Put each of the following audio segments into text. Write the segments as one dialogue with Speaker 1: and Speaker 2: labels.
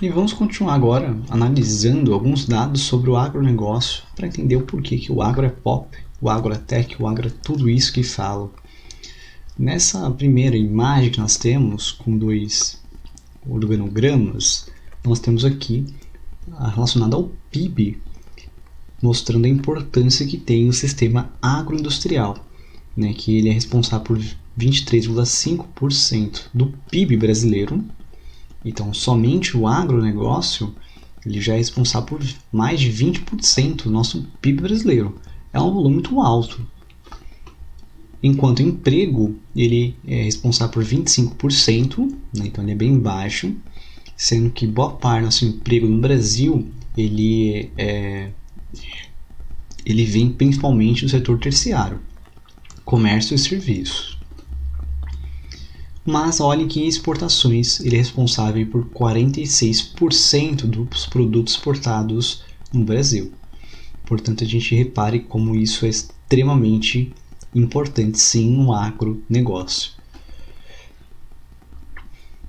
Speaker 1: E vamos continuar agora analisando alguns dados sobre o agronegócio para entender o porquê que o agro é pop, o agro é tech, o agro é tudo isso que falo. Nessa primeira imagem que nós temos, com dois organogramas, nós temos aqui relacionado ao PIB, mostrando a importância que tem o sistema agroindustrial, né, que ele é responsável por 23,5% do PIB brasileiro. Então, somente o agronegócio ele já é responsável por mais de 20% do nosso PIB brasileiro. É um volume muito alto. Enquanto o emprego ele é responsável por 25%, né, então ele é bem baixo, sendo que boa parte do nosso emprego no Brasil ele vem principalmente do setor terciário, comércio e serviços. Mas olhem que em exportações ele é responsável por 46% dos produtos exportados no Brasil. Portanto, a gente repare como isso é extremamente importante sim no agronegócio.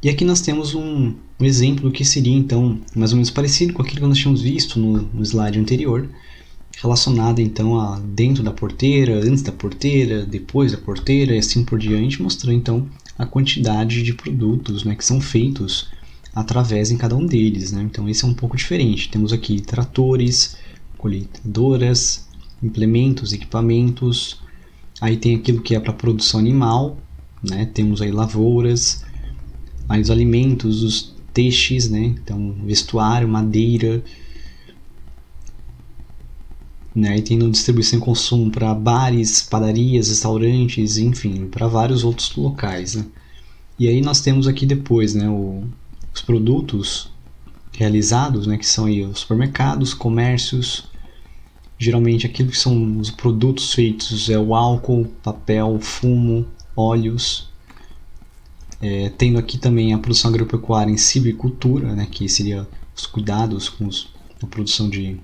Speaker 1: E aqui nós temos um exemplo do que seria então mais ou menos parecido com aquilo que nós tínhamos visto no slide anterior, relacionado então a dentro da porteira, antes da porteira, depois da porteira e assim por diante, mostrando então a quantidade de produtos, né, que são feitos através em cada um deles, né? Então esse é um pouco diferente. Temos aqui tratores, colheitadoras, implementos, equipamentos. Aí tem aquilo que é para produção animal, né? Temos aí lavouras, aí os alimentos, os textos, né? Então vestuário, madeira, né? E tem distribuição e consumo para bares, padarias, restaurantes, enfim, para vários outros locais, né? E aí nós temos aqui depois, né, os produtos realizados, né, que são aí os supermercados, comércios. Geralmente aquilo que são os produtos feitos é o álcool, papel, fumo, óleos. Tendo aqui também a produção agropecuária em silvicultura, né, que seria os cuidados com a produção de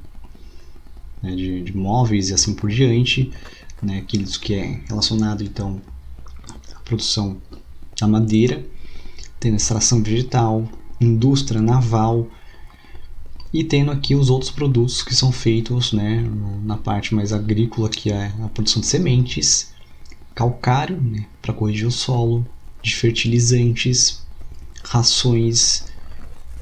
Speaker 1: móveis e assim por diante, né, aquilo que é relacionado então à produção da madeira, tendo extração vegetal, indústria naval, e tendo aqui os outros produtos que são feitos, né, na parte mais agrícola, que é a produção de sementes, calcário, né, para corrigir o solo, de fertilizantes, rações,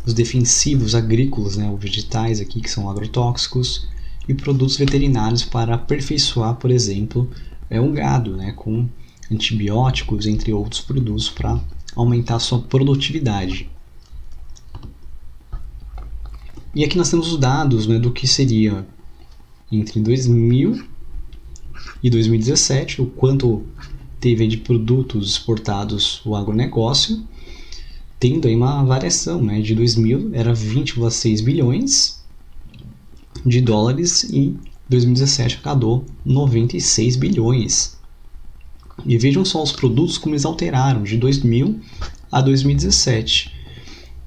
Speaker 1: os defensivos agrícolas, né, os vegetais aqui que são agrotóxicos, e produtos veterinários para aperfeiçoar, por exemplo, o gado, né, com antibióticos, entre outros produtos, para aumentar a sua produtividade. E aqui nós temos os dados, né, do que seria entre 2000 e 2017, o quanto teve de produtos exportados o agronegócio, tendo aí uma variação, né, de 2000 era 20,6 bilhões de dólares e 2017 arrecadou 96 bilhões. E vejam só os produtos como eles alteraram de 2000 a 2017.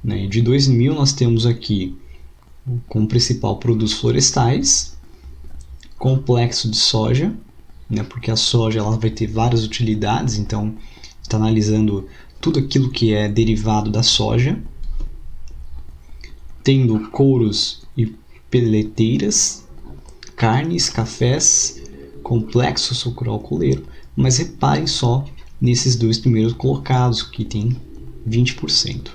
Speaker 1: Né? De 2000 nós temos aqui como principal produtos florestais, complexo de soja, né? Porque a soja ela vai ter várias utilidades, então está analisando tudo aquilo que é derivado da soja, tendo couros e peleteiras, carnes, cafés, complexo sucroalcooleiro, mas reparem só nesses dois primeiros colocados, que tem 20%.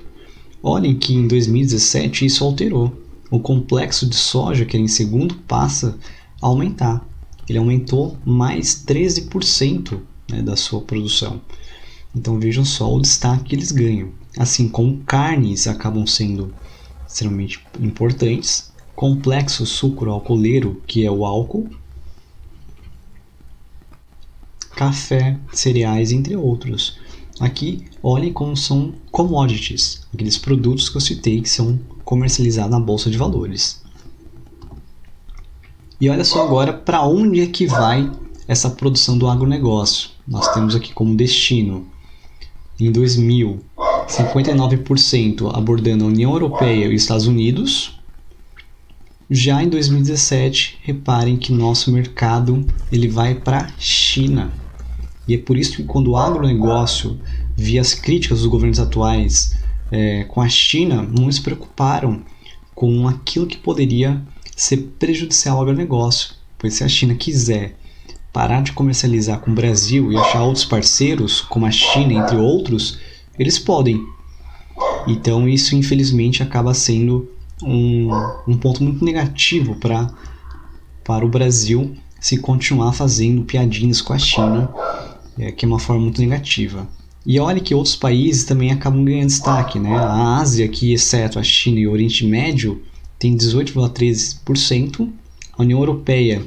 Speaker 1: Olhem que em 2017 isso alterou. O complexo de soja, que era em segundo, passa a aumentar. Ele aumentou mais 13%, né, da sua produção. Então vejam só o destaque que eles ganham. Assim como carnes acabam sendo extremamente importantes, complexo sucroalcooleiro, que é o álcool, café, cereais, entre outros. Aqui, olhem como são commodities, aqueles produtos que eu citei que são comercializados na Bolsa de Valores. E olha só agora para onde é que vai essa produção do agronegócio. Nós temos aqui como destino, em 2000, 59% abordando a União Europeia e os Estados Unidos. Já em 2017, reparem que nosso mercado ele vai para a China. E é por isso que quando o agronegócio via as críticas dos governos atuais com a China, não se preocuparam com aquilo que poderia ser prejudicial ao agronegócio. Pois se a China quiser parar de comercializar com o Brasil e achar outros parceiros, como a China, entre outros, eles podem. Então isso, infelizmente, acaba sendo um ponto muito negativo para o Brasil se continuar fazendo piadinhas com a China, que é uma forma muito negativa. E olha que outros países também acabam ganhando destaque, né? A Ásia, aqui, exceto a China e o Oriente Médio, tem 18,13%, a União Europeia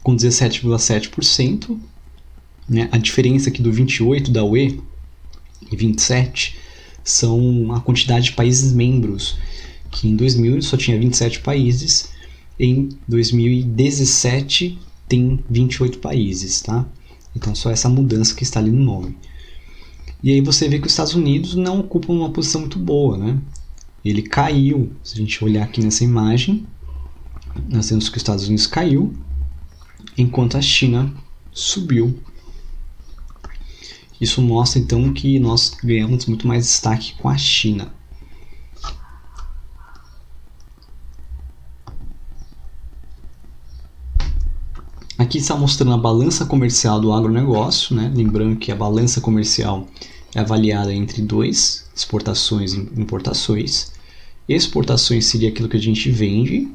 Speaker 1: com 17,7%, né? A diferença aqui do 28 da UE e 27 são a quantidade de países membros, que em 2000 só tinha 27 países, em 2017 tem 28 países, tá? Então só essa mudança que está ali no nome. E aí você vê que os Estados Unidos não ocupam uma posição muito boa, né? Ele caiu, se a gente olhar aqui nessa imagem, nós temos que os Estados Unidos caiu, enquanto a China subiu. Isso mostra então que nós ganhamos muito mais destaque com a China. Aqui está mostrando a balança comercial do agronegócio, né? Lembrando que a balança comercial é avaliada entre dois, exportações e importações. Exportações seria aquilo que a gente vende,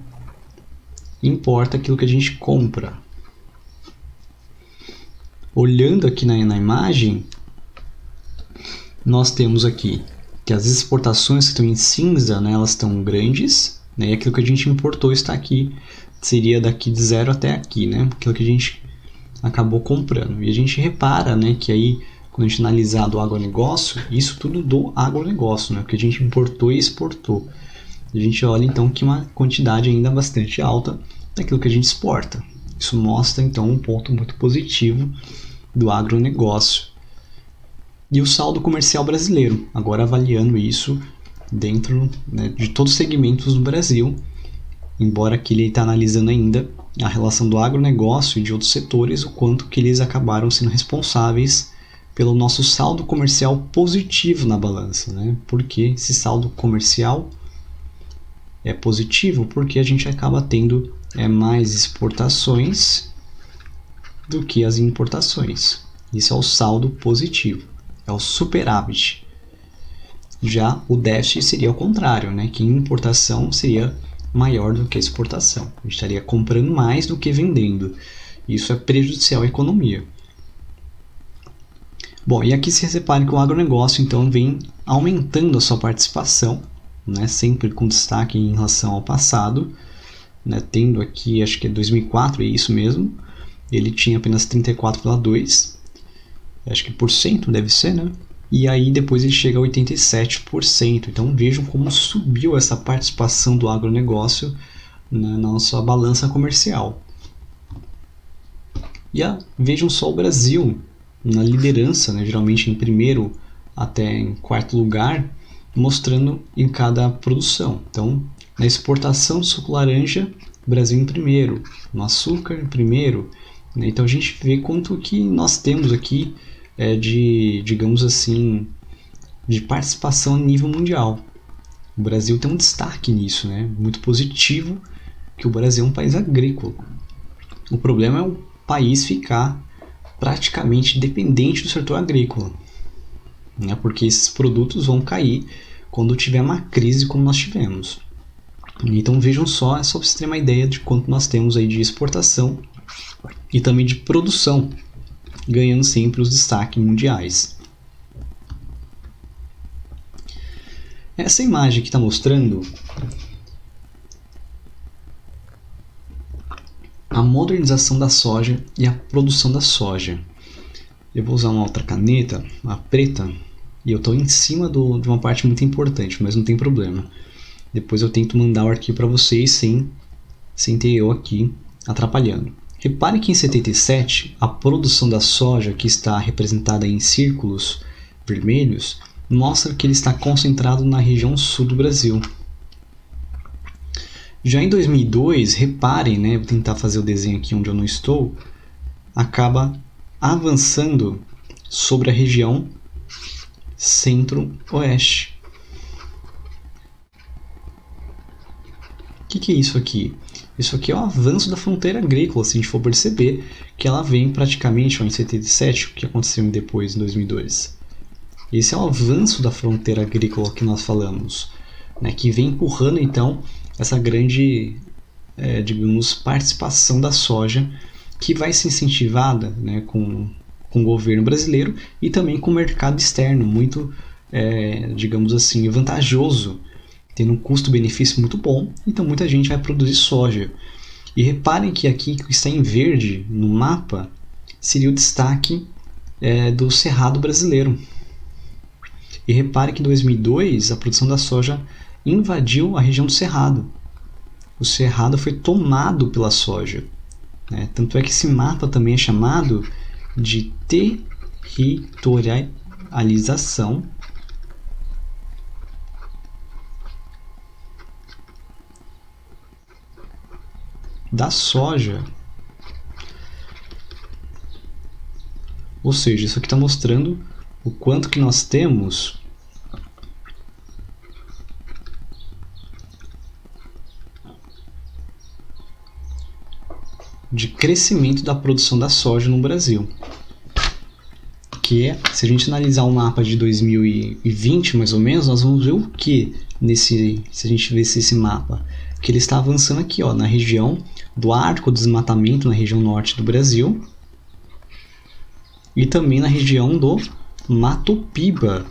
Speaker 1: importa aquilo que a gente compra. Olhando aqui na imagem, nós temos aqui que as exportações que estão em cinza, né, elas estão grandes, né, e aquilo que a gente importou está aqui, seria daqui de 0 até aqui, né, aquilo que a gente acabou comprando. E a gente repara, né, que aí, quando a gente analisar do agronegócio, isso tudo do agronegócio, né, o que a gente importou e exportou. A gente olha então que uma quantidade ainda bastante alta daquilo que a gente exporta. Isso mostra então um ponto muito positivo do agronegócio. E o saldo comercial brasileiro, agora avaliando isso dentro, né, de todos os segmentos do Brasil, embora aqui ele está analisando ainda a relação do agronegócio e de outros setores, o quanto que eles acabaram sendo responsáveis pelo nosso saldo comercial positivo na balança, né? Porque esse saldo comercial é positivo porque a gente acaba tendo mais exportações do que as importações. Isso é o saldo positivo, é o superávit. Já o déficit seria o contrário, né? Que importação seria maior do que a exportação. A gente estaria comprando mais do que vendendo. Isso é prejudicial à economia. Bom, e aqui se reparem que o agronegócio então vem aumentando a sua participação, né? Sempre com destaque em relação ao passado, né? Tendo aqui, acho que é 2004, é isso mesmo, ele tinha apenas 34,2%, acho que por cento deve ser, né? E aí depois ele chega a 87%. Então vejam como subiu essa participação do agronegócio na nossa balança comercial. E vejam só o Brasil na liderança, né? Geralmente em primeiro até em quarto lugar, mostrando em cada produção. Então, na exportação do suco laranja, o Brasil em primeiro, no açúcar em primeiro. Né? Então a gente vê quanto que nós temos aqui de, digamos assim, de participação a nível mundial. O Brasil tem um destaque nisso, né? Muito positivo, que o Brasil é um país agrícola. O problema é o país ficar praticamente dependente do setor agrícola, né? Porque esses produtos vão cair quando tiver uma crise como nós tivemos. Então vejam só, é só para você ter uma ideia de quanto nós temos aí de exportação e também de produção, ganhando sempre os destaques mundiais. Essa imagem que está mostrando a modernização da soja e a produção da soja. Eu vou usar uma outra caneta, a preta, e eu estou em cima de uma parte muito importante, mas não tem problema. Depois eu tento mandar o arquivo para vocês sem ter eu aqui atrapalhando. Repare que em 77, a produção da soja, que está representada em círculos vermelhos, mostra que ele está concentrado na região sul do Brasil. Já em 2002, reparem, né, vou tentar fazer o desenho aqui onde eu não estou, acaba avançando sobre a região centro-oeste. O que é isso aqui? Isso aqui é o avanço da fronteira agrícola, se a gente for perceber que ela vem praticamente em 77, o que aconteceu depois, em 2002. Esse é o avanço da fronteira agrícola que nós falamos, né, que vem empurrando, então, essa grande, digamos, participação da soja, que vai ser incentivada, né, com o governo brasileiro e também com o mercado externo, muito, digamos assim, vantajoso, tendo um custo-benefício muito bom, então muita gente vai produzir soja. E reparem que aqui, que está em verde no mapa, seria o destaque do Cerrado brasileiro. E reparem que em 2002 a produção da soja invadiu a região do Cerrado. O Cerrado foi tomado pela soja, né? Tanto é que esse mapa também é chamado de territorialização da soja. Ou seja, isso aqui está mostrando o quanto que nós temos de crescimento da produção da soja no Brasil. Que se a gente analisar o mapa de 2020, mais ou menos, nós vamos ver o que se a gente vê esse mapa, que ele está avançando aqui, na região do Arco do Desmatamento, na região norte do Brasil, e também na região do Mato Piba,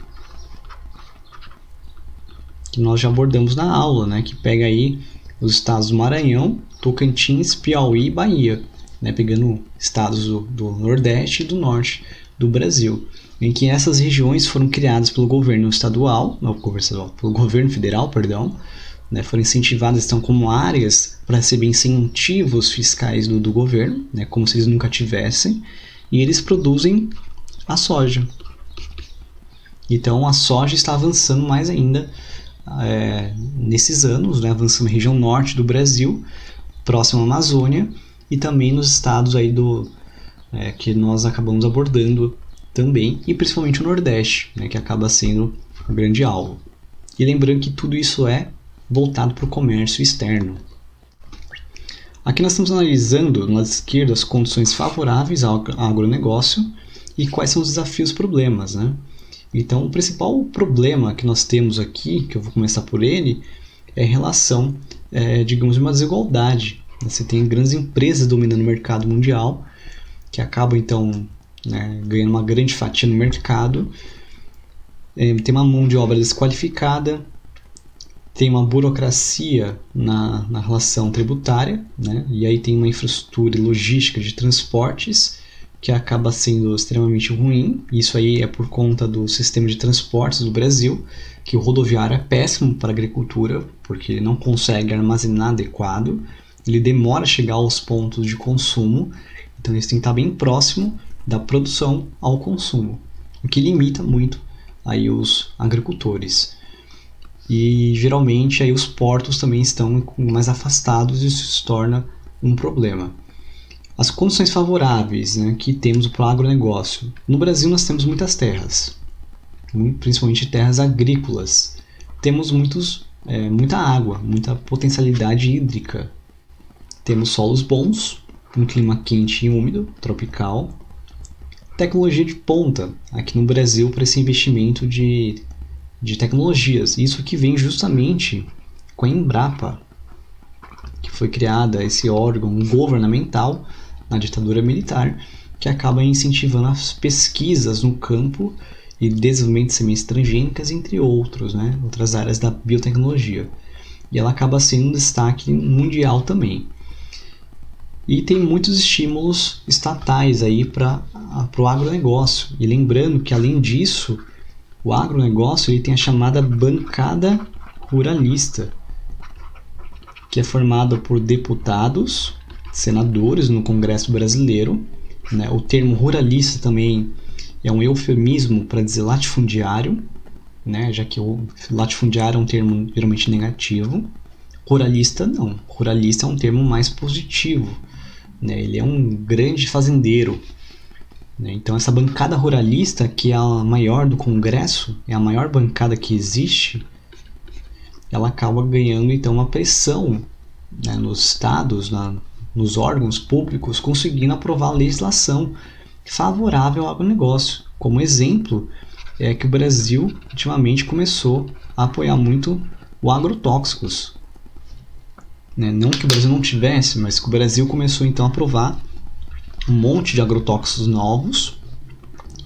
Speaker 1: que nós já abordamos na aula, né, que pega aí os estados do Maranhão, Tocantins, Piauí e Bahia, né, pegando estados do Nordeste e do Norte do Brasil, em que essas regiões foram criadas pelo governo pelo governo federal, né, foram incentivadas, estão como áreas para receber incentivos fiscais do governo, né, como se eles nunca tivessem, e eles produzem a soja. Então a soja está avançando mais ainda nesses anos, né, avançando na região norte do Brasil, próximo à Amazônia, e também nos estados aí que nós acabamos abordando também, e principalmente o Nordeste, né, que acaba sendo o grande alvo. E lembrando que tudo isso é voltado para o comércio externo. Aqui nós estamos analisando, no lado esquerdo, as condições favoráveis ao agronegócio e quais são os desafios e problemas, né? Então, o principal problema que nós temos aqui, que eu vou começar por ele, é a relação, digamos, de uma desigualdade. Você tem grandes empresas dominando o mercado mundial, que acabam, então, né, ganhando uma grande fatia no mercado, tem uma mão de obra desqualificada, tem uma burocracia na relação tributária, né, e aí tem uma infraestrutura e logística de transportes que acaba sendo extremamente ruim. Isso aí é por conta do sistema de transportes do Brasil, que o rodoviário é péssimo para a agricultura, porque ele não consegue armazenar adequado, ele demora a chegar aos pontos de consumo, então eles têm que estar bem próximo da produção ao consumo, o que limita muito aí os agricultores. E geralmente aí os portos também estão mais afastados e isso se torna um problema. As condições favoráveis, né, que temos para o agronegócio. No Brasil nós temos muitas terras, principalmente terras agrícolas. Temos muita água, muita potencialidade hídrica. Temos solos bons, um clima quente e úmido, tropical. Tecnologia de ponta aqui no Brasil para esse investimento de tecnologias. Isso que vem justamente com a Embrapa, que foi criada esse órgão governamental na ditadura militar, que acaba incentivando as pesquisas no campo e desenvolvimento de sementes transgênicas, entre outros, né, outras áreas da biotecnologia. E ela acaba sendo um destaque mundial também. E tem muitos estímulos estatais aí para o agronegócio. E lembrando que, além disso, o agronegócio ele tem a chamada bancada ruralista, que é formada por deputados, senadores no Congresso Brasileiro, né? O termo ruralista também é um eufemismo para dizer latifundiário, né? Já que o latifundiário é um termo geralmente negativo. Ruralista não, ruralista é um termo mais positivo, né? Ele é um grande fazendeiro. né? Então essa bancada ruralista, que é a maior do Congresso, é a maior bancada que existe, ela acaba ganhando então uma pressão, né, nos estados, nos órgãos públicos, conseguindo aprovar legislação favorável ao agronegócio. Como exemplo, é que o Brasil ultimamente começou a apoiar muito o agrotóxicos, né? Não que o Brasil não tivesse, mas que o Brasil começou então a aprovar um monte de agrotóxicos novos,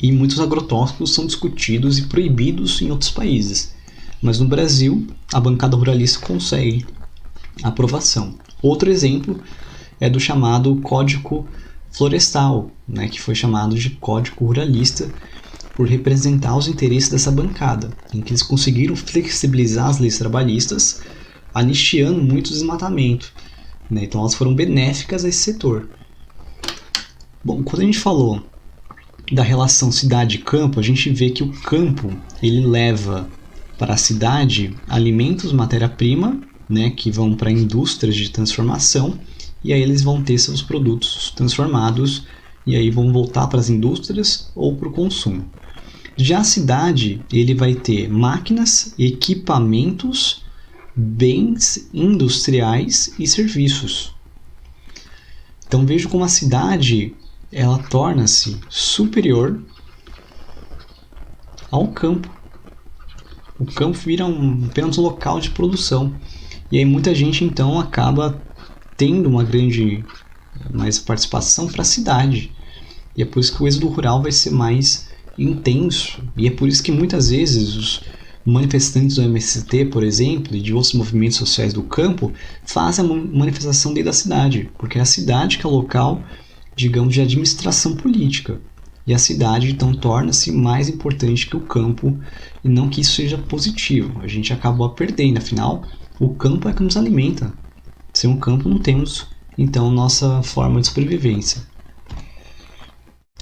Speaker 1: e muitos agrotóxicos são discutidos e proibidos em outros países. Mas no Brasil, a bancada ruralista consegue aprovação. Outro exemplo é do chamado Código Florestal, né, que foi chamado de Código Ruralista por representar os interesses dessa bancada, em que eles conseguiram flexibilizar as leis trabalhistas, anistiando muito o desmatamento, né? Então elas foram benéficas a esse setor. Bom, quando a gente falou da relação cidade-campo, a gente vê que o campo ele leva para a cidade alimentos, matéria-prima, né, que vão para indústrias de transformação, e aí eles vão ter seus produtos transformados e aí vão voltar para as indústrias ou para o consumo. Já a cidade, ele vai ter máquinas, equipamentos, bens industriais e serviços. Então vejo como a cidade ela torna-se superior ao campo. O campo vira apenas um local de produção. E aí muita gente então acaba tendo mais participação para a cidade. E é por isso que o êxodo rural vai ser mais intenso. E é por isso que muitas vezes os manifestantes do MST, por exemplo, e de outros movimentos sociais do campo, fazem a manifestação dentro da cidade. Porque é a cidade que é o local, digamos, de administração política. E a cidade, então, torna-se mais importante que o campo, e não que isso seja positivo. A gente acaba perdendo, afinal, o campo é que nos alimenta. Sem o campo não temos, então, nossa forma de sobrevivência.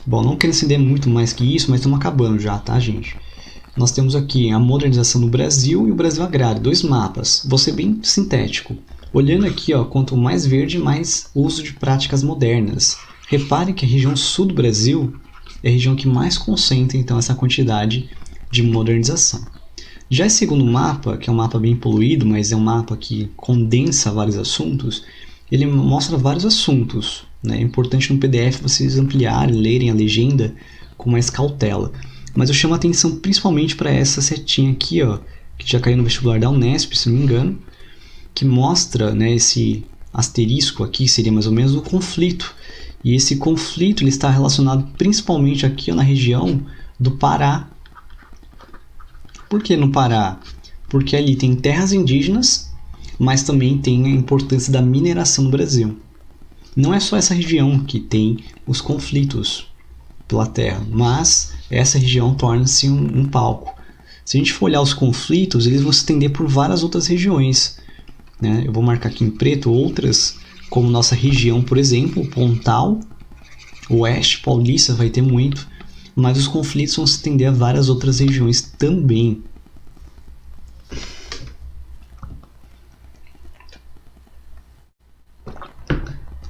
Speaker 1: Bom, não quero estender muito mais que isso, mas estamos acabando já, tá, gente? Nós temos aqui a modernização do Brasil e o Brasil agrário, 2 mapas. Vou ser bem sintético. Olhando aqui, ó, quanto mais verde, mais uso de práticas modernas. Reparem que a região sul do Brasil é a região que mais concentra então essa quantidade de modernização. Já esse segundo mapa, que é um mapa bem poluído, mas é um mapa que condensa vários assuntos, ele mostra vários assuntos, né? É importante no PDF vocês ampliarem, lerem a legenda com mais cautela. Mas eu chamo a atenção principalmente para essa setinha aqui, ó, que já caiu no vestibular da Unesp, se não me engano, que mostra, né, esse asterisco aqui, seria mais ou menos o conflito. E esse conflito ele está relacionado principalmente aqui na região do Pará. Por que no Pará? Porque ali tem terras indígenas, mas também tem a importância da mineração no Brasil. Não é só essa região que tem os conflitos pela terra, mas essa região torna-se um palco. Se a gente for olhar os conflitos, eles vão se estender por várias outras regiões, né? Eu vou marcar aqui em preto outras, como nossa região, por exemplo, Pontal, Oeste Paulista vai ter muito, mas os conflitos vão se estender a várias outras regiões também.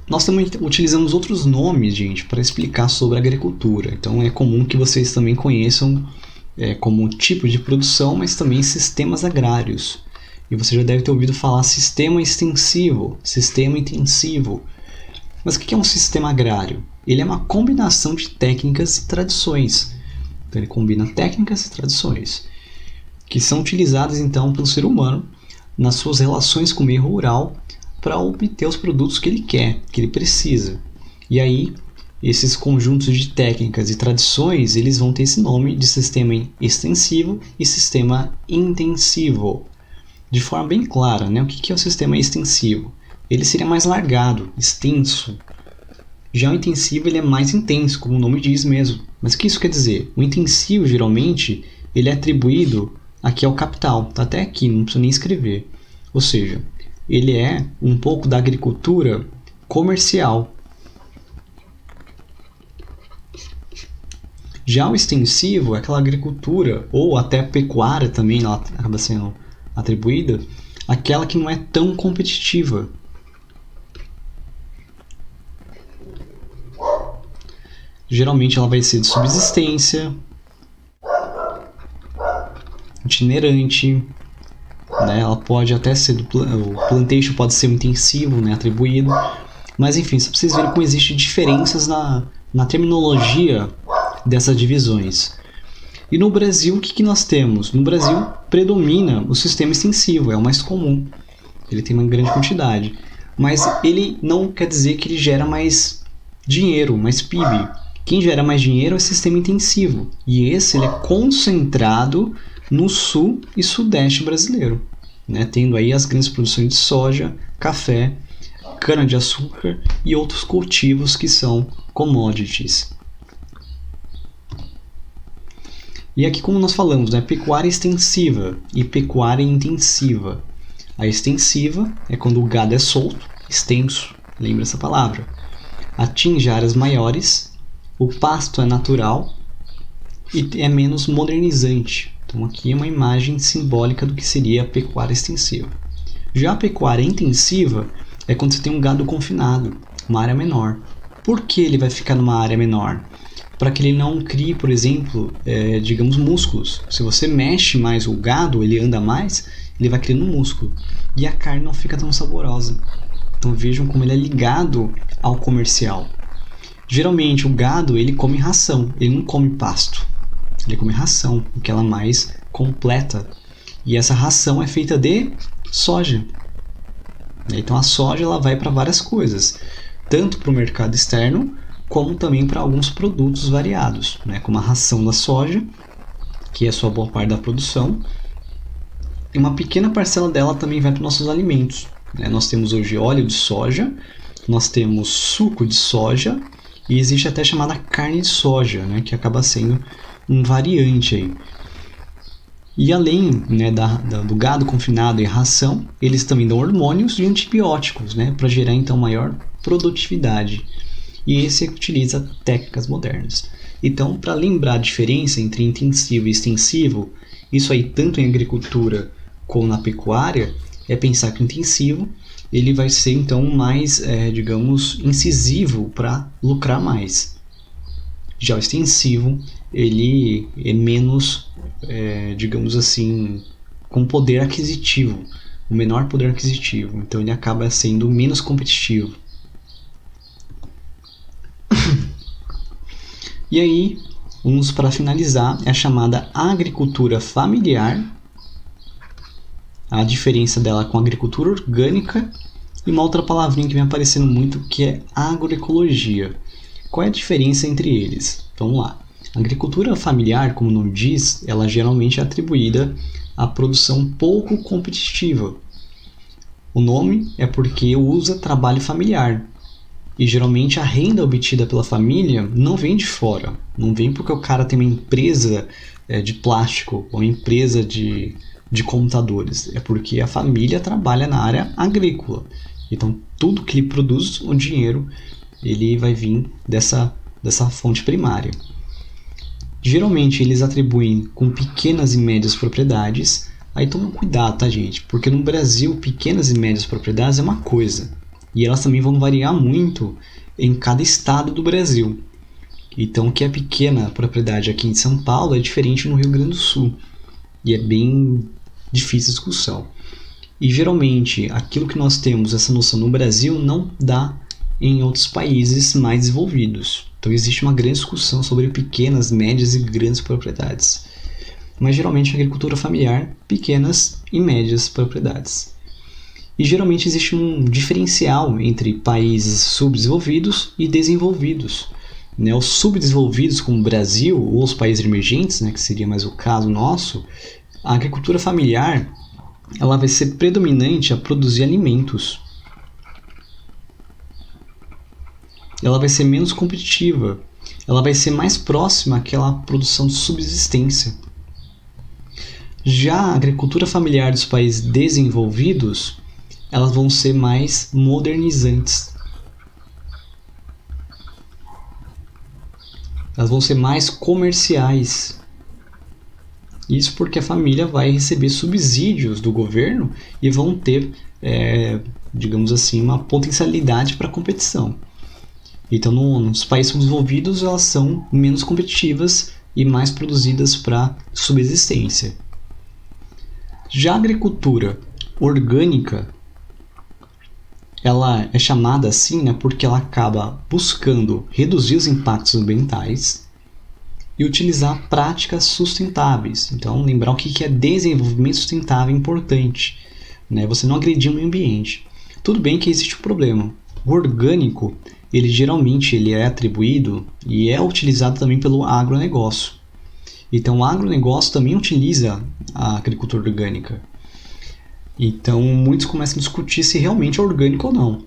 Speaker 1: Nós também utilizamos outros nomes, gente, para explicar sobre a agricultura. Então é comum que vocês também conheçam como tipo de produção, mas também sistemas agrários. E você já deve ter ouvido falar sistema extensivo, sistema intensivo. Mas o que é um sistema agrário? Ele é uma combinação de técnicas e tradições. Então ele combina técnicas e tradições que são utilizadas então pelo ser humano nas suas relações com o meio rural para obter os produtos que ele quer, que ele precisa. E aí, esses conjuntos de técnicas e tradições, eles vão ter esse nome de sistema extensivo e sistema intensivo. De forma bem clara, né? O que é o sistema extensivo? Ele seria mais largado, extenso. Já o intensivo ele é mais intenso, como o nome diz mesmo. Mas o que isso quer dizer? O intensivo, geralmente, ele é atribuído aqui ao capital. Está até aqui, não precisa nem escrever. Ou seja, ele é um pouco da agricultura comercial. Já o extensivo é aquela agricultura, ou até pecuária também, ela acaba sendo atribuída, aquela que não é tão competitiva. Geralmente ela vai ser de subsistência, itinerante, né? Ela pode até ser o plantation pode ser um intensivo, né, atribuído, mas enfim, só para vocês verem como existem diferenças na terminologia dessas divisões. E no Brasil, o que nós temos? No Brasil predomina o sistema extensivo, é o mais comum, ele tem uma grande quantidade, mas ele não quer dizer que ele gera mais dinheiro, mais PIB. Quem gera mais dinheiro é o sistema intensivo, e esse ele é concentrado no sul e sudeste brasileiro, né? Tendo aí as grandes produções de soja, café, cana-de-açúcar e outros cultivos que são commodities. E aqui, como nós falamos, né, pecuária extensiva e pecuária intensiva. A extensiva é quando o gado é solto, extenso, lembra essa palavra. Atinge áreas maiores, o pasto é natural e é menos modernizante. Então aqui é uma imagem simbólica do que seria a pecuária extensiva. Já a pecuária intensiva é quando você tem um gado confinado, uma área menor. Por que ele vai ficar numa área menor? Para que ele não crie, por exemplo, digamos, músculos. Se você mexe mais o gado, ele anda mais, ele vai criando músculo. E a carne não fica tão saborosa. Então vejam como ele é ligado ao comercial. Geralmente o gado ele come ração, ele não come pasto. Ele come ração, aquela mais completa. E essa ração é feita de soja. Então a soja ela vai para várias coisas, tanto para o mercado externo, como também para alguns produtos variados, né? Como a ração da soja, que é a sua boa parte da produção, e uma pequena parcela dela também vai para nossos alimentos, né? Nós temos hoje óleo de soja, nós temos suco de soja, e existe até a chamada carne de soja, né? Que acaba sendo um variante aí. E além, né, do gado confinado e ração, eles também dão hormônios e antibióticos, né, para gerar então maior produtividade. E esse utiliza técnicas modernas. Então, para lembrar a diferença entre intensivo e extensivo, isso aí tanto em agricultura como na pecuária, é pensar que o intensivo ele vai ser então mais, digamos, incisivo para lucrar mais. Já o extensivo, ele é menos, digamos assim, com poder aquisitivo, o menor poder aquisitivo, então ele acaba sendo menos competitivo. E aí, para finalizar, é a chamada agricultura familiar, a diferença dela com a agricultura orgânica, e uma outra palavrinha que vem aparecendo muito que é agroecologia. Qual é a diferença entre eles? Vamos lá. A agricultura familiar, como o nome diz, ela geralmente é atribuída à produção pouco competitiva. O nome é porque usa trabalho familiar. E geralmente a renda obtida pela família não vem de fora. Não vem porque o cara tem uma empresa de plástico ou uma empresa de computadores. É porque a família trabalha na área agrícola. Então tudo que ele produz, o dinheiro, ele vai vir dessa fonte primária. Geralmente eles atribuem com pequenas e médias propriedades. Aí toma cuidado, tá, gente? Porque no Brasil, pequenas e médias propriedades é uma coisa. E elas também vão variar muito em cada estado do Brasil. Então, o que é pequena propriedade aqui em São Paulo é diferente no Rio Grande do Sul. E é bem difícil a discussão. E geralmente, aquilo que nós temos, essa noção no Brasil, não dá em outros países mais desenvolvidos. Então, existe uma grande discussão sobre pequenas, médias e grandes propriedades. Mas geralmente, a agricultura familiar, pequenas e médias propriedades. E geralmente existe um diferencial entre países subdesenvolvidos e desenvolvidos. Né? Os subdesenvolvidos, como o Brasil, ou os países emergentes, né, que seria mais o caso nosso, a agricultura familiar ela vai ser predominante a produzir alimentos. Ela vai ser menos competitiva. Ela vai ser mais próxima àquela produção de subsistência. Já a agricultura familiar dos países desenvolvidos elas vão ser mais modernizantes. Elas vão ser mais comerciais. Isso porque a família vai receber subsídios do governo e vão ter, digamos assim, uma potencialidade para competição. Então, nos países desenvolvidos, elas são menos competitivas e mais produzidas para subsistência. Já a agricultura orgânica, ela é chamada assim, né, porque ela acaba buscando reduzir os impactos ambientais e utilizar práticas sustentáveis. Então, lembrar o que é desenvolvimento sustentável é importante, né? Você não agredir o meio ambiente. Tudo bem que existe um problema. O orgânico, ele geralmente é atribuído e é utilizado também pelo agronegócio. Então, o agronegócio também utiliza a agricultura orgânica. Então, muitos começam a discutir se realmente é orgânico ou não.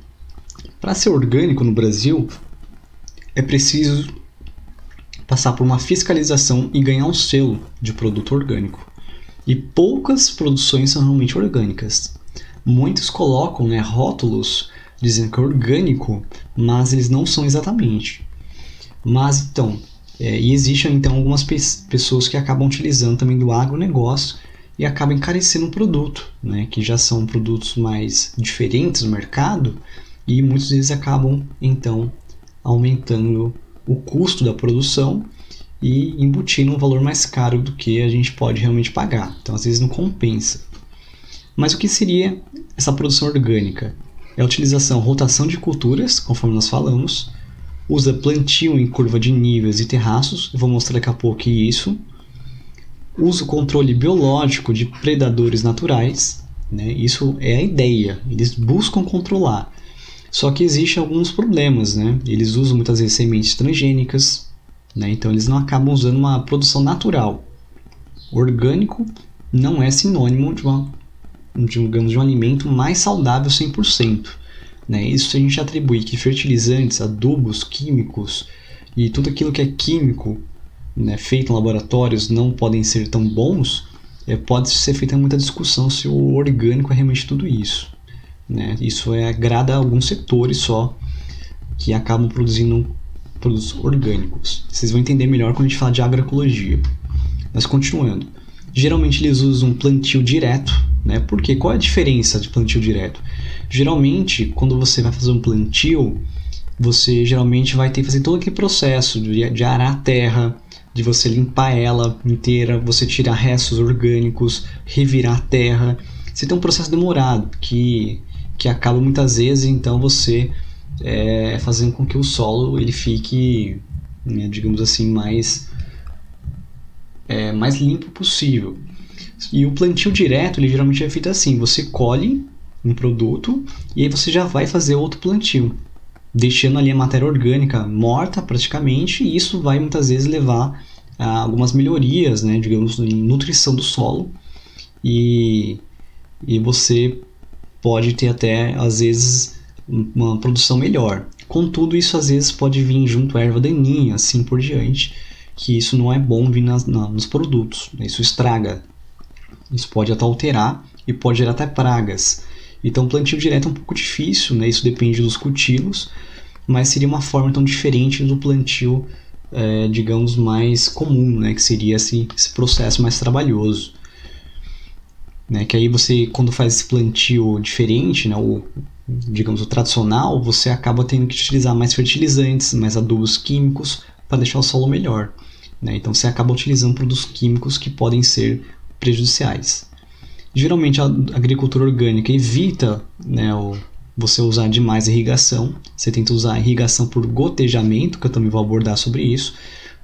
Speaker 1: Para ser orgânico no Brasil, é preciso passar por uma fiscalização e ganhar um selo de produto orgânico. E poucas produções são realmente orgânicas. Muitos colocam, né, rótulos dizendo que é orgânico, mas eles não são exatamente. Mas então, e existem então algumas pessoas que acabam utilizando também do agronegócio e acabam encarecendo o produto, né, que já são produtos mais diferentes no mercado, e muitos deles acabam então aumentando o custo da produção e embutindo um valor mais caro do que a gente pode realmente pagar. Então, às vezes não compensa. Mas o que seria essa produção orgânica? É a utilização, rotação de culturas, conforme nós falamos, usa plantio em curva de níveis e terraços, eu vou mostrar daqui a pouco isso, usa o controle biológico de predadores naturais, né? Isso é a ideia, eles buscam controlar. Só que existem alguns problemas, né? Eles usam muitas vezes sementes transgênicas, né? Então eles não acabam usando uma produção natural. Orgânico não é sinônimo de um alimento mais saudável 100%. Né? Isso a gente atribui que fertilizantes, adubos químicos e tudo aquilo que é químico, né, feito em laboratórios não podem ser tão bons, pode ser feita muita discussão se o orgânico é realmente tudo isso. Né? Isso agrada a alguns setores só que acabam produzindo produtos orgânicos. Vocês vão entender melhor quando a gente fala de agroecologia. Mas continuando. Geralmente eles usam plantio direto, né? Por quê? Qual é a diferença de plantio direto? Geralmente, quando você vai fazer um plantio, você geralmente vai ter que fazer todo aquele processo de arar a terra, de você limpar ela inteira, você tirar restos orgânicos, revirar a terra. Você tem um processo demorado que acaba muitas vezes, então você fazendo com que o solo ele fique, né, digamos assim, mais limpo possível. E o plantio direto, ele geralmente é feito assim, você colhe um produto e aí você já vai fazer outro plantio, deixando ali a matéria orgânica morta praticamente, e isso vai muitas vezes levar a algumas melhorias, né, digamos, em nutrição do solo, e você pode ter até, às vezes, uma produção melhor. Contudo, isso às vezes pode vir junto à erva daninha, assim por diante, que isso não é bom vir nos produtos, né? Isso estraga, isso pode até alterar e pode gerar até pragas. Então, plantio direto é um pouco difícil, né? Isso depende dos cultivos, mas seria uma forma tão diferente do plantio, digamos, mais comum, né? Que seria esse processo mais trabalhoso. Né? Que aí você, quando faz esse plantio diferente, né? Digamos, o tradicional, você acaba tendo que utilizar mais fertilizantes, mais adubos químicos para deixar o solo melhor. Né? Então você acaba utilizando produtos químicos que podem ser prejudiciais. Geralmente a agricultura orgânica evita, né, você usar demais irrigação. Você tenta usar irrigação por gotejamento, que eu também vou abordar sobre isso,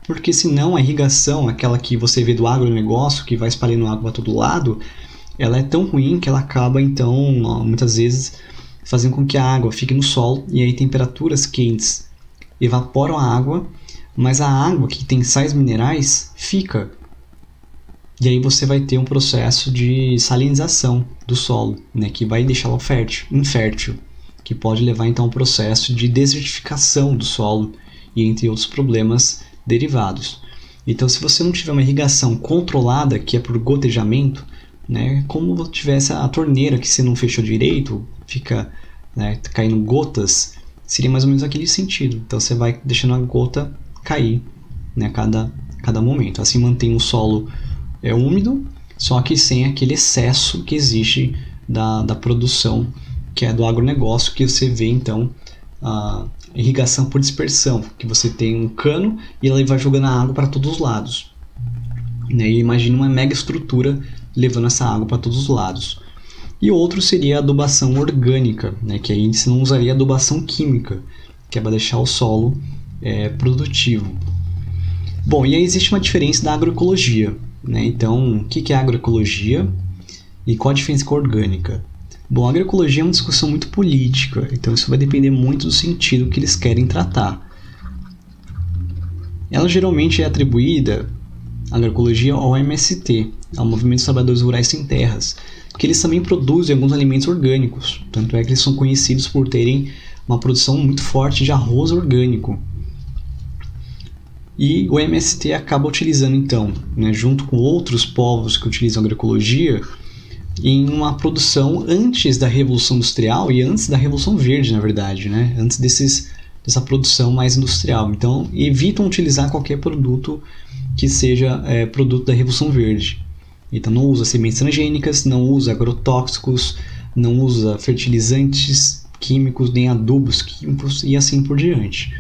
Speaker 1: porque senão a irrigação, aquela que você vê do agronegócio, que vai espalhando água para todo lado, ela é tão ruim que ela acaba, então, muitas vezes, fazendo com que a água fique no solo, e aí temperaturas quentes evaporam a água, mas a água que tem sais minerais fica. E aí você vai ter um processo de salinização do solo, né, que vai deixá-lo infértil, que pode levar então a um processo de desertificação do solo e entre outros problemas derivados. Então, se você não tiver uma irrigação controlada, que é por gotejamento, né, como se tivesse a torneira que você não fechou direito, fica, né, caindo gotas, seria mais ou menos aquele sentido. Então você vai deixando a gota cair, né, cada momento. Assim mantém o solo úmido, só que sem aquele excesso que existe da produção, que é do agronegócio, que você vê então irrigação por dispersão, que você tem um cano e ela vai jogando a água para todos os lados. Né? E imagine uma mega estrutura levando essa água para todos os lados. E outro seria a adubação orgânica, né? Que aí você não usaria adubação química, que é para deixar o solo produtivo. Bom, e aí existe uma diferença da agroecologia. Né? Então, o que é agroecologia e qual a diferença com a orgânica? Bom, a agroecologia é uma discussão muito política, então isso vai depender muito do sentido que eles querem tratar. Ela geralmente é atribuída, a agroecologia, ao MST, ao Movimento dos Trabalhadores Rurais Sem Terras, que eles também produzem alguns alimentos orgânicos, tanto é que eles são conhecidos por terem uma produção muito forte de arroz orgânico. E o MST acaba utilizando, então, né, junto com outros povos que utilizam agroecologia, em uma produção antes da Revolução Industrial e antes da Revolução Verde, na verdade, né? Antes dessa produção mais industrial. Então, evitam utilizar qualquer produto que seja produto da Revolução Verde. Então, não usa sementes transgênicas, não usa agrotóxicos, não usa fertilizantes químicos, nem adubos químicos e assim por diante.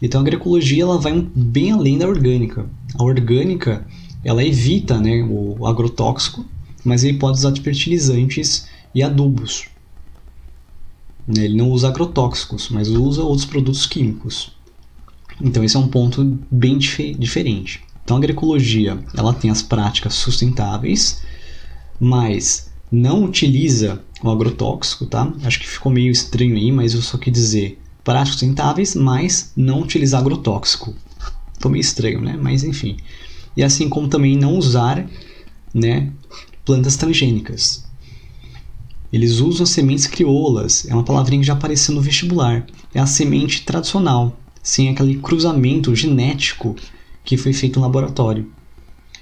Speaker 1: Então, a agroecologia ela vai bem além da orgânica. A orgânica ela evita, né, o agrotóxico, mas ele pode usar fertilizantes e adubos. Ele não usa agrotóxicos, mas usa outros produtos químicos. Então esse é um ponto bem diferente. Então a agroecologia ela tem as práticas sustentáveis, mas não utiliza o agrotóxico, tá? Acho que ficou meio estranho aí, mas eu só quis dizer práticas sustentáveis, mas não utilizar agrotóxico. Ficou meio estranho, né? Mas enfim. E assim como também não usar, né, plantas transgênicas. Eles usam sementes crioulas, é uma palavrinha que já apareceu no vestibular. É a semente tradicional, sem aquele cruzamento genético que foi feito no laboratório.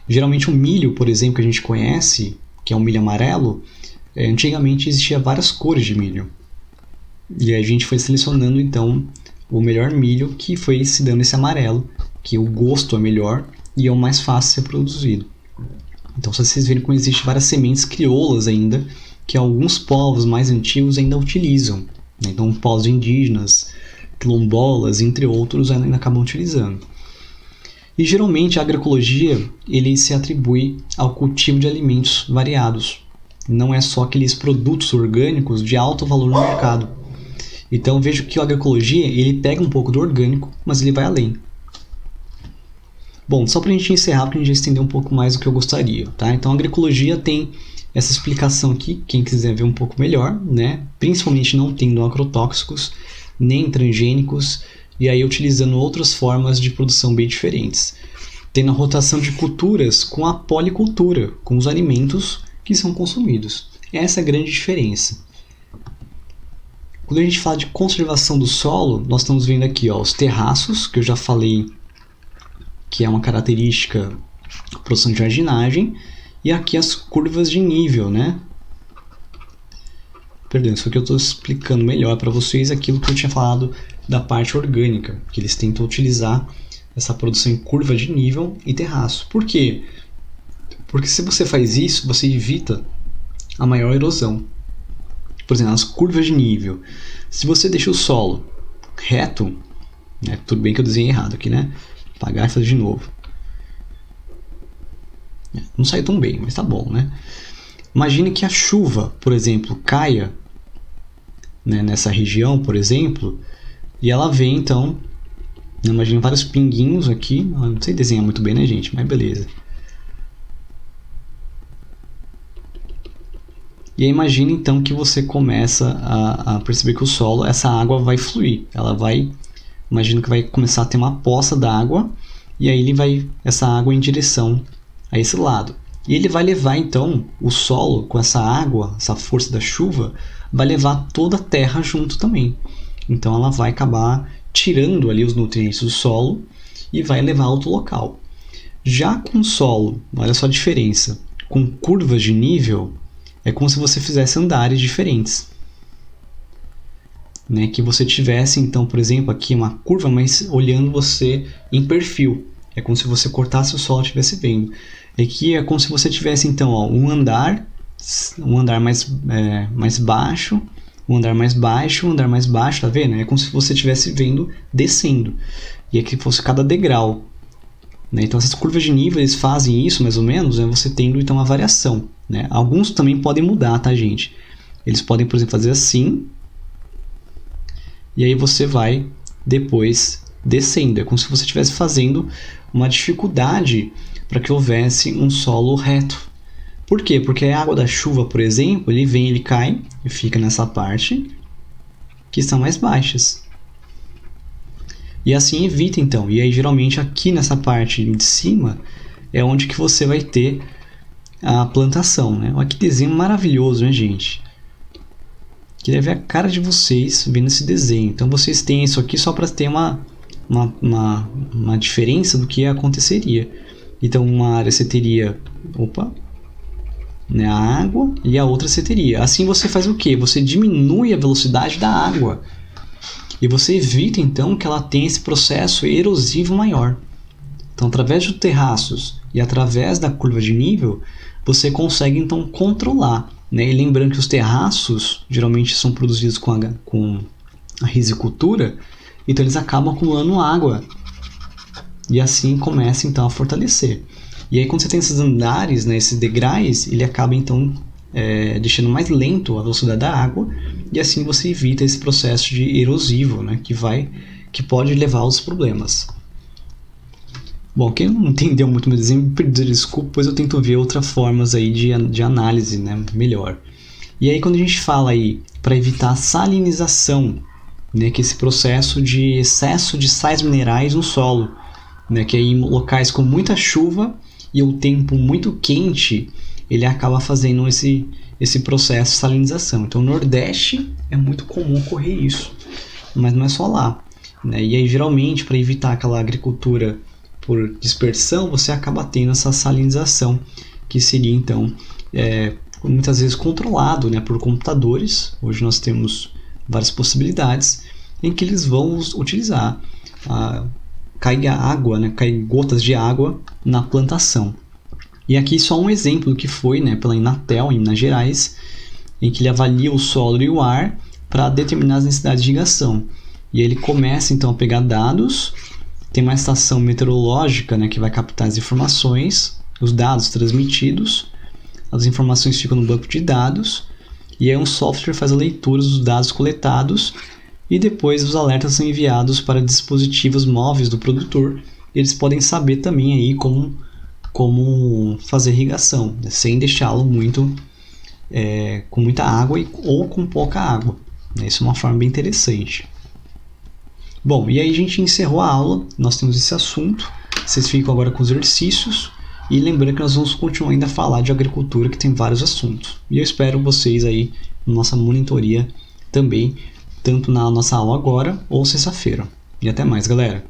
Speaker 1: Geralmente o milho, por exemplo, que a gente conhece, que é um milho amarelo, antigamente existia várias cores de milho. E a gente foi selecionando então o melhor milho, que foi se dando esse amarelo, que o gosto é melhor e é o mais fácil de ser produzido. Então, se vocês verem como existem várias sementes crioulas ainda, que alguns povos mais antigos ainda utilizam. Né? Então, povos indígenas, quilombolas, entre outros, ainda acabam utilizando. E, geralmente, a agroecologia ele se atribui ao cultivo de alimentos variados. Não é só aqueles produtos orgânicos de alto valor no mercado. Então, vejo que a agroecologia ele pega um pouco do orgânico, mas ele vai além. Bom, só para a gente encerrar, porque a gente já estendeu um pouco mais do que eu gostaria, tá? Então, a agroecologia tem essa explicação aqui, quem quiser ver um pouco melhor, né? Principalmente não tendo agrotóxicos, nem transgênicos, e aí utilizando outras formas de produção bem diferentes. Tendo a rotação de culturas com a policultura, com os alimentos que são consumidos. Essa é a grande diferença. Quando a gente fala de conservação do solo, nós estamos vendo aqui os terraços, que eu já falei que é uma característica da produção de jardinagem, e aqui as curvas de nível, né? Perdão, isso aqui eu estou explicando melhor para vocês aquilo que eu tinha falado da parte orgânica, que eles tentam utilizar essa produção em curva de nível e terraço. Por quê? Porque se você faz isso, você evita a maior erosão. Por exemplo, as curvas de nível. Se você deixa o solo reto, né, tudo bem que eu desenhei errado aqui, né? Apagar e fazer de novo. Não saiu tão bem, mas tá bom, né? Imagine que a chuva, por exemplo, caia, né, nessa região, por exemplo, e ela vem, então, imagine vários pinguinhos aqui. Não sei desenhar muito bem, né, gente? Mas beleza. E aí imagine, então, que você começa a perceber que o solo, essa água vai fluir. Ela vai... Imagina que vai começar a ter uma poça d'água e aí ele vai essa água em direção a esse lado. E ele vai levar então o solo com essa água, essa força da chuva, vai levar toda a terra junto também. Então ela vai acabar tirando ali os nutrientes do solo e vai levar a outro local. Já com o solo, olha só a diferença, com curvas de nível, é como se você fizesse andares diferentes. Né, que você tivesse, então, por exemplo, aqui uma curva, mas olhando você em perfil. É como se você cortasse o solo e estivesse vendo. Aqui é como se você tivesse, então, um andar mais baixo, um andar mais baixo, um andar mais baixo, tá vendo? É como se você estivesse vendo descendo. E aqui fosse cada degrau. Né? Então essas curvas de nível eles fazem isso mais ou menos, né? Você tendo então a variação. Né? Alguns também podem mudar, tá, gente? Eles podem, por exemplo, fazer assim. E aí você vai depois descendo. É como se você estivesse fazendo uma dificuldade para que houvesse um solo reto. Por quê? Porque a água da chuva, por exemplo, ele vem, ele cai e fica nessa parte que são mais baixas. E assim evita então. E aí geralmente aqui nessa parte de cima é onde que você vai ter a plantação, né? Olha que desenho maravilhoso, né, gente? Queria ver a cara de vocês vendo esse desenho. Então vocês têm isso aqui só para ter uma diferença do que aconteceria. Então uma área você teria, né, a água e a outra você teria. Assim você faz o quê? Você diminui a velocidade da água. E você evita então que ela tenha esse processo erosivo maior. Então através de terraços e através da curva de nível, você consegue então controlar. Né? E lembrando que os terraços geralmente são produzidos com a risicultura, então eles acabam acumulando água. E assim começa então a fortalecer. E aí quando você tem esses andares, né, esses degraus, ele acaba então deixando mais lento a velocidade da água, e assim você evita esse processo de erosivo, né, que pode levar aos problemas. Bom, quem não entendeu muito meu desenho, desculpa, pois eu tento ver outras formas aí de análise, né, melhor. E aí quando a gente fala aí para evitar a salinização, né, que é esse processo de excesso de sais minerais no solo, né, que aí em locais com muita chuva e o tempo muito quente, ele acaba fazendo esse processo de salinização. Então no Nordeste é muito comum ocorrer isso, mas não é só lá. Né? E aí geralmente para evitar aquela agricultura por dispersão, você acaba tendo essa salinização, que seria então muitas vezes controlado, né, por computadores. Hoje nós temos várias possibilidades em que eles vão utilizar cair água, né, cair gotas de água na plantação. E aqui só um exemplo do que foi, né, pela Inatel, em Minas Gerais, em que ele avalia o solo e o ar para determinar as necessidades de irrigação. E ele começa então a pegar dados, tem uma estação meteorológica, né, que vai captar as informações, os dados transmitidos, as informações ficam no banco de dados, e aí um software faz a leitura dos dados coletados, e depois os alertas são enviados para dispositivos móveis do produtor. Eles podem saber também aí como fazer irrigação, né, sem deixá-lo muito com muita água ou com pouca água. Isso é uma forma bem interessante. Bom, e aí a gente encerrou a aula, nós temos esse assunto, vocês ficam agora com os exercícios, e lembrando que nós vamos continuar ainda a falar de agricultura, que tem vários assuntos. E eu espero vocês aí na nossa monitoria também, tanto na nossa aula agora ou sexta-feira. E até mais, galera!